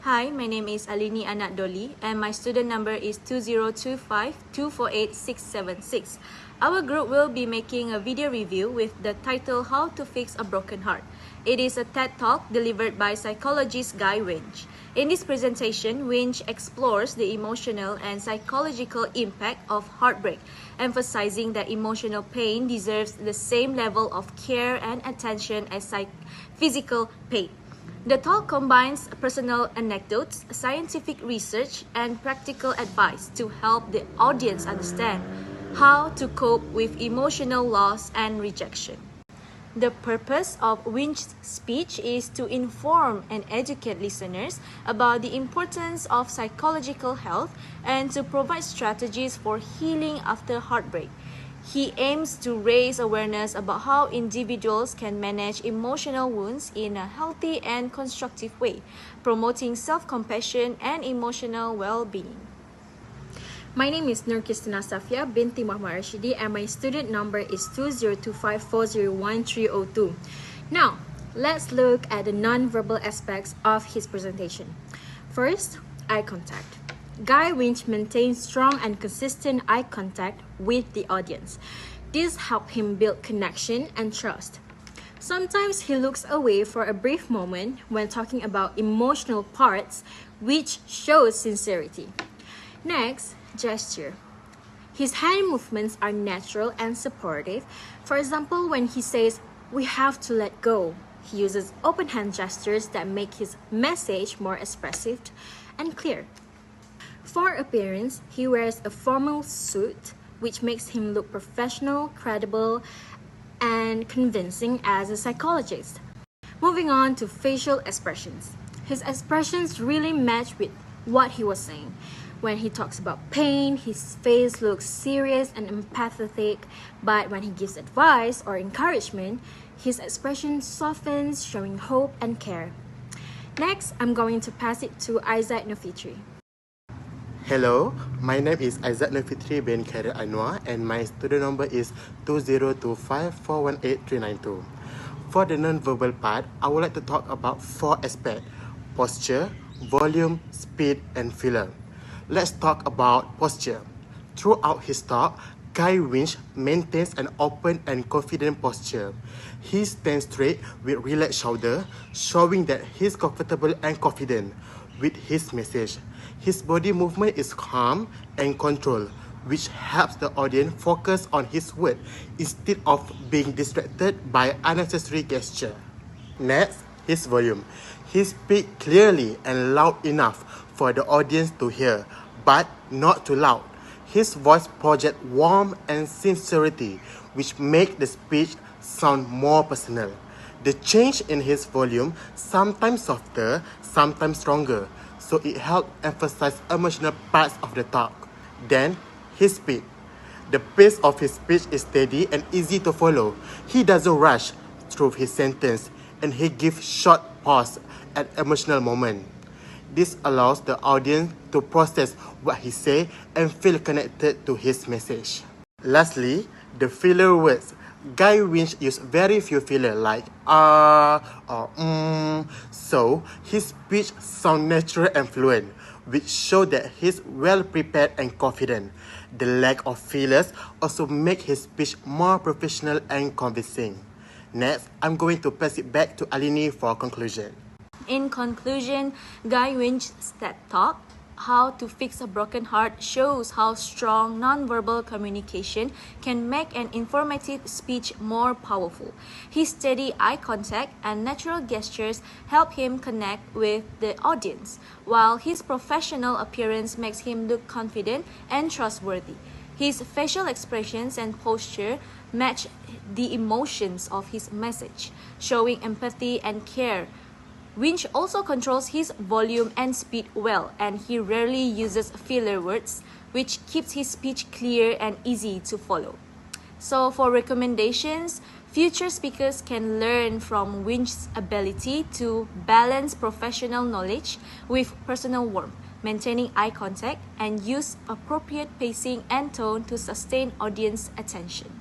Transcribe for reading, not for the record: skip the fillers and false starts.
Hi, my name is ALINI ANAK DOLLY and my student number is 2025248676. Our group will be making a video review with the title How to Fix a Broken Heart. It is a TED Talk delivered by psychologist Guy Winch. In this presentation, Winch explores the emotional and psychological impact of heartbreak, emphasizing that emotional pain deserves the same level of care and attention as physical pain. The talk combines personal anecdotes, scientific research, and practical advice to help the audience understand how to cope with emotional loss and rejection. The purpose of Winch's speech is to inform and educate listeners about the importance of psychological health and to provide strategies for healing after heartbreak. He aims to raise awareness about how individuals can manage emotional wounds in a healthy and constructive way, promoting self-compassion and emotional well-being. My name is NURQISTINA SAFEA binti Muhammad Rashidi and my student number is 2025401302. Now, let's look at the non-verbal aspects of his presentation. First, eye contact. Guy Winch maintains strong and consistent eye contact with the audience. This helps him build connection and trust. Sometimes he looks away for a brief moment when talking about emotional parts, which shows sincerity. Next, gesture. His hand movements are natural and supportive. For example, when he says, "We have to let go," he uses open hand gestures that make his message more expressive and clear. For appearance, he wears a formal suit, which makes him look professional, credible, and convincing as a psychologist. Moving on to facial expressions. His expressions really match with what he was saying. When he talks about pain, his face looks serious and empathetic, but when he gives advice or encouragement, his expression softens, showing hope and care. Next, I'm going to pass it to AIZAD NURFITRI. Hello, my name is AIZAD NURFITRI bin KHAIRIL Anwar and my student number is 2025418392. For the non-verbal part, I would like to talk about 4 aspects: posture, volume, speed, and filler. Let's talk about posture. Throughout his talk, Guy Winch maintains an open and confident posture. He stands straight with relaxed shoulder, showing that he's comfortable and confident with his message. His body movement is calm and controlled, which helps the audience focus on his word instead of being distracted by unnecessary gesture. Next, his volume. He speaks clearly and loud enough for the audience to hear, but not too loud. His voice projects warmth and sincerity, which make the speech sound more personal. The change in his volume, sometimes softer, sometimes stronger, so it helps emphasize emotional parts of the talk. Then, his speed. The pace of his speech is steady and easy to follow. He doesn't rush through his sentence, and he gives short pause at emotional moment. This allows the audience to process what he says and feel connected to his message. Lastly, the filler words. Guy Winch used very few filler like or so his speech sounds natural and fluent, which show that he's well prepared and confident. The lack of fillers also make his speech more professional and convincing. Next, I'm going to pass it back to ALINI for conclusion. In conclusion, Guy Winch's TED Talk, How to Fix a Broken Heart, shows how strong nonverbal communication can make an informative speech more powerful. His steady eye contact and natural gestures help him connect with the audience, while his professional appearance makes him look confident and trustworthy. His facial expressions and posture match the emotions of his message, showing empathy and care. Winch also controls his volume and speed well, and he rarely uses filler words, which keeps his speech clear and easy to follow. So for recommendations, future speakers can learn from Winch's ability to balance professional knowledge with personal warmth, maintaining eye contact, and use appropriate pacing and tone to sustain audience attention.